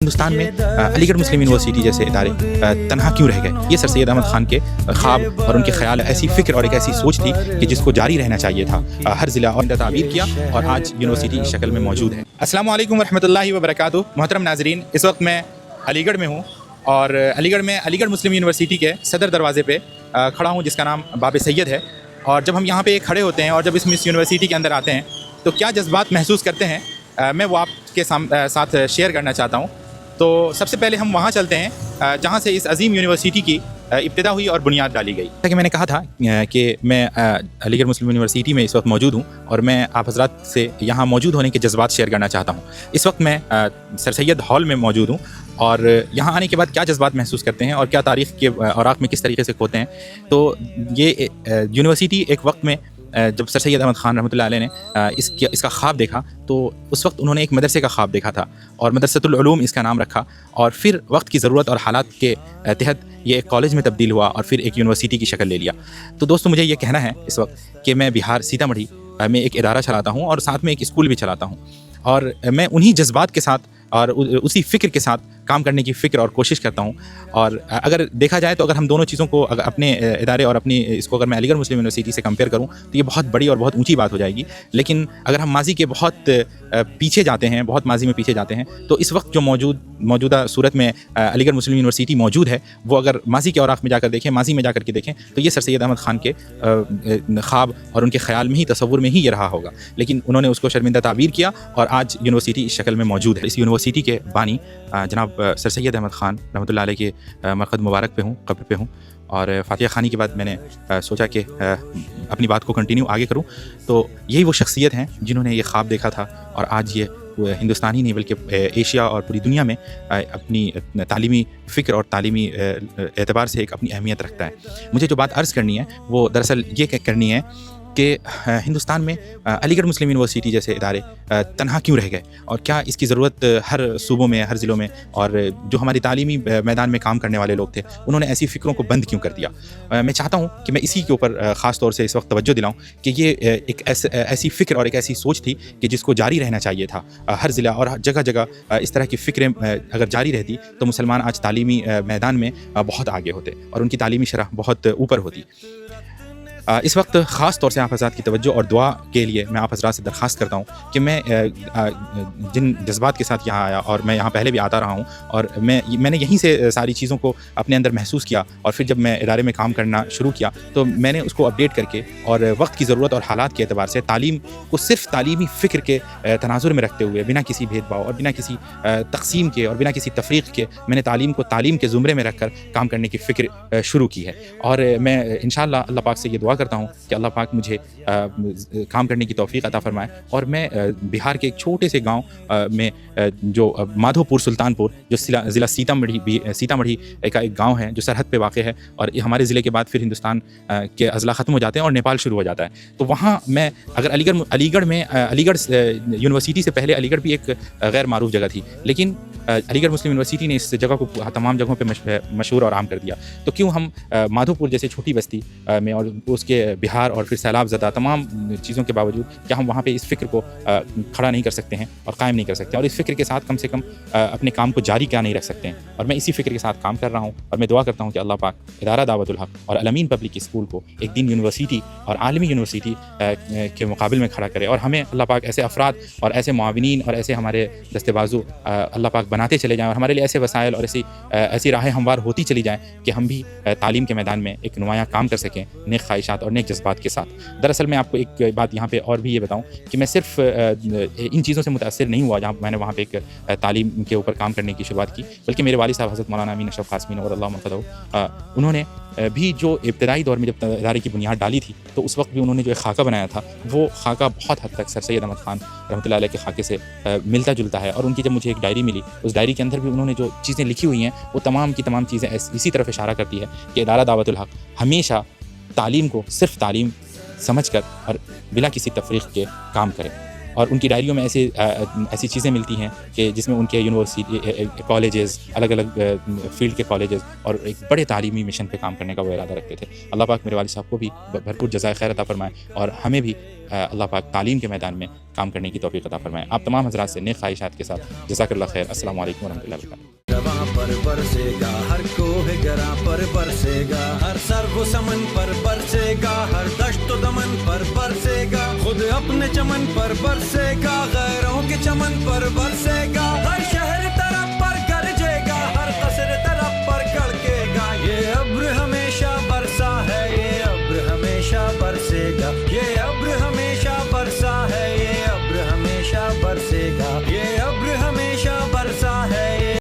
ہندوستان میں علی گڑھ مسلم یونیورسٹی جیسے ادارے تنہا کیوں رہ گئے؟ یہ سر سید احمد خان کے خواب اور ان کے خیال، ایسی فکر اور ایک ایسی سوچ تھی کہ جس کو جاری رہنا چاہیے تھا۔ ہر ضلع اور تعبیر کیا اور آج یونیورسٹی اس شکل میں موجود ہے۔ السلام علیکم ورحمۃ اللہ وبرکاتہ۔ محترم ناظرین، اس وقت میں علی گڑھ میں ہوں اور علی گڑھ میں علی گڑھ مسلم یونیورسٹی کے صدر دروازے پہ کھڑا ہوں، جس کا نام باب سید ہے۔ اور جب ہم یہاں پہ کھڑے ہوتے ہیں اور جب اس یونیورسٹی کے اندر آتے ہیں تو کیا جذبات محسوس کرتے ہیں، میں وہ آپ کے ساتھ شیئر کرنا چاہتا ہوں۔ تو سب سے پہلے ہم وہاں چلتے ہیں جہاں سے اس عظیم یونیورسٹی کی ابتدا ہوئی اور بنیاد ڈالی گئی۔ جیسا کہ میں نے کہا تھا کہ میں علی گڑھ مسلم یونیورسٹی میں اس وقت موجود ہوں اور میں آپ حضرات سے یہاں موجود ہونے کے جذبات شیئر کرنا چاہتا ہوں۔ اس وقت میں سر سید ہال میں موجود ہوں اور یہاں آنے کے بعد کیا جذبات محسوس کرتے ہیں اور کیا تاریخ کے اوراق میں کس طریقے سے کھوتے ہیں۔ تو یہ یونیورسٹی ایک وقت میں جب سر سید احمد خان رحمۃ اللہ علیہ نے اس کا خواب دیکھا تو اس وقت انہوں نے ایک مدرسے کا خواب دیکھا تھا اور مدرسۃ العلوم اس کا نام رکھا، اور پھر وقت کی ضرورت اور حالات کے تحت یہ ایک کالج میں تبدیل ہوا اور پھر ایک یونیورسٹی کی شکل لے لیا۔ تو دوستو، مجھے یہ کہنا ہے اس وقت کہ میں بہار سیتامڑھی میں ایک ادارہ چلاتا ہوں اور ساتھ میں ایک اسکول بھی چلاتا ہوں، اور میں انہی جذبات کے ساتھ اور اسی فکر کے ساتھ کام کرنے کی فکر اور کوشش کرتا ہوں۔ اور اگر دیکھا جائے تو اگر ہم دونوں چیزوں کو اپنے ادارے اور اپنی اس کو اگر میں علی گڑھ مسلم یونیورسٹی سے کمپیئر کروں تو یہ بہت بڑی اور بہت اونچی بات ہو جائے گی، لیکن اگر ہم ماضی کے بہت پیچھے جاتے ہیں، بہت ماضی میں پیچھے جاتے ہیں، تو اس وقت جو موجودہ صورت میں علی گڑھ مسلم یونیورسٹی موجود ہے وہ اگر ماضی کے اوراق میں جا کر دیکھیں، ماضی میں جا کر کے دیکھیں تو یہ سر سید احمد خان کے خواب اور ان کے خیال میں ہی، تصور میں ہی یہ رہا ہوگا، لیکن انہوں نے اس کو شرمندہ تعبیر کیا اور آج یونیورسٹی اس شکل میں موجود ہے۔ اس یونیورسٹی کے بانی جناب سر سید احمد خان رحمۃ اللہ علیہ کے مرقد مبارک پہ ہوں، قبر پہ ہوں، اور فاتحہ خوانی کے بعد میں نے سوچا کہ اپنی بات کو کنٹینیو آگے کروں۔ تو یہی وہ شخصیت ہیں جنہوں نے یہ خواب دیکھا تھا اور آج یہ ہندوستان ہی نہیں بلکہ ایشیا اور پوری دنیا میں اپنی تعلیمی فکر اور تعلیمی اعتبار سے ایک اپنی اہمیت رکھتا ہے۔ مجھے جو بات عرض کرنی ہے وہ دراصل یہ کرنی ہے کہ ہندوستان میں علی گڑھ مسلم یونیورسٹی جیسے ادارے تنہا کیوں رہ گئے اور کیا اس کی ضرورت ہر صوبوں میں، ہر ضلعوں میں، اور جو ہماری تعلیمی میدان میں کام کرنے والے لوگ تھے انہوں نے ایسی فکروں کو بند کیوں کر دیا۔ میں چاہتا ہوں کہ میں اسی کے اوپر خاص طور سے اس وقت توجہ دلاؤں کہ یہ ایک ایسی فکر اور ایک ایسی سوچ تھی کہ جس کو جاری رہنا چاہیے تھا۔ ہر ضلع اور جگہ جگہ اس طرح کی فکریں اگر جاری رہتی تو مسلمان آج تعلیمی میدان میں بہت آگے ہوتے اور ان کی تعلیمی شرح بہت اوپر ہوتی۔ اس وقت خاص طور سے آپ حضرات کی توجہ اور دعا کے لیے میں آپ حضرات سے درخواست کرتا ہوں کہ میں جن جذبات کے ساتھ یہاں آیا اور میں یہاں پہلے بھی آتا رہا ہوں اور میں نے یہیں سے ساری چیزوں کو اپنے اندر محسوس کیا، اور پھر جب میں ادارے میں کام کرنا شروع کیا تو میں نے اس کو اپڈیٹ کر کے اور وقت کی ضرورت اور حالات کے اعتبار سے تعلیم کو صرف تعلیمی فکر کے تناظر میں رکھتے ہوئے، بنا کسی بھید بھاؤ اور بنا کسی تقسیم کے اور بنا کسی تفریق کے، میں نے تعلیم کو تعلیم کے زمرے میں رکھ کر کام کرنے کی فکر شروع کی ہے۔ اور میں انشاءاللہ اللہ پاک سے یہ دعا کرتا ہوں کہ اللہ پاک مجھے کام کرنے کی توفیق عطا فرمائے، اور میں بہار کے ایک چھوٹے سے گاؤں میں جو مادھو پور سلطان پور جو ضلع سیتامڑھی کا ایک گاؤں ہے جو سرحد پہ واقع ہے، اور ہمارے ضلع کے بعد پھر ہندوستان کے اضلاع ختم ہو جاتے ہیں اور نیپال شروع ہو جاتا ہے، تو وہاں میں اگر علی گڑھ یونیورسٹی سے پہلے علی گڑھ بھی ایک غیر معروف جگہ تھی، لیکن علی گڑھ مسلم یونیورسٹی نے اس جگہ کو تمام جگہوں پہ مشہور اور عام کر دیا، تو کیوں ہم مادھو پور جیسے چھوٹی بستی میں اور اس کے بہار اور پھر سیلاب زدہ تمام چیزوں کے باوجود کیا ہم وہاں پہ اس فکر کو کھڑا نہیں کر سکتے ہیں اور قائم نہیں کر سکتے ہیں، اور اس فکر کے ساتھ کم سے کم اپنے کام کو جاری کیا نہیں رکھ سکتے ہیں؟ اور میں اسی فکر کے ساتھ کام کر رہا ہوں، اور میں دعا کرتا ہوں کہ اللہ پاک ادارہ دعوت الحق اور الامین پبلک اسکول کو ایک دن یونیورسٹی اور عالمی یونیورسٹی کے مقابل میں کھڑا کرے، اور ہمیں اللہ پاک ایسے افراد اور ایسے معاونین اور ایسے ہمارے دستے بازو اللہ پاک بناتے چلے جائیں، اور ہمارے لیے ایسے وسائل اور ایسی راہیں ہموار ہوتی چلی جائیں کہ ہم بھی تعلیم کے میدان میں ایک نمایاں کام کر سکیں نیک خواہشات اور نیک جذبات کے ساتھ۔ دراصل میں آپ کو ایک بات یہاں پہ اور بھی یہ بتاؤں کہ میں صرف ان چیزوں سے متاثر نہیں ہوا جہاں میں نے وہاں پہ ایک تعلیم کے اوپر کام کرنے کی شروعات کی، بلکہ میرے والد صاحب حضرت مولانا امین اشرف قاسمی اور اللہ منقدہ انہوں نے بھی جو ابتدائی دور میں جب ادارے کی بنیاد ڈالی تھی تو اس وقت بھی انہوں نے جو ایک خاکہ بنایا تھا وہ خاکہ بہت حد تک سر سید احمد خان رحمۃ اللہ علیہ کے خاکے سے ملتا جلتا ہے، اور ان کی جب مجھے ایک ڈائری ملی اس ڈائری کے اندر بھی انہوں نے جو چیزیں لکھی ہوئی ہیں وہ تمام کی تمام چیزیں اسی طرف اشارہ کرتی ہے کہ ادارہ دعوت الحق ہمیشہ تعلیم کو صرف تعلیم سمجھ کر اور بلا کسی تفریق کے کام کرے۔ اور ان کی ڈائریوں میں ایسی چیزیں ملتی ہیں کہ جس میں ان کے یونیورسٹی کالجز، الگ الگ فیلڈ کے کالجز اور ایک بڑے تعلیمی مشن پہ کام کرنے کا وہ ارادہ رکھتے تھے۔ اللہ پاک میرے والد صاحب کو بھی بھرپور جزائے خیر عطا فرمائے اور ہمیں بھی اللہ پاک تعلیم کے میدان میں کام کرنے کی توفیق عطا فرمائے. آپ تمام حضرات سے نیک خواہشات کے ساتھ جزاک اللہ خیر. السلام علیکم ورحمۃ اللہ وبرکاتہ. رواں پر برسے گا ہر کوہ گراں پر برسے گا, ہر سرو سمن پر برسے گا, ہر دشت و دمن پر برسے گا, خود اپنے چمن پر برسے گا, غیروں کے چمن پر برسے گا, ہر شہر طرف پر گرجے گا, ہر قصر طرف پر گڑکے گا. یہ ابر ہمیشہ برسا ہے, یہ ابر ہمیشہ برسے گا, یہ ابر ہمیشہ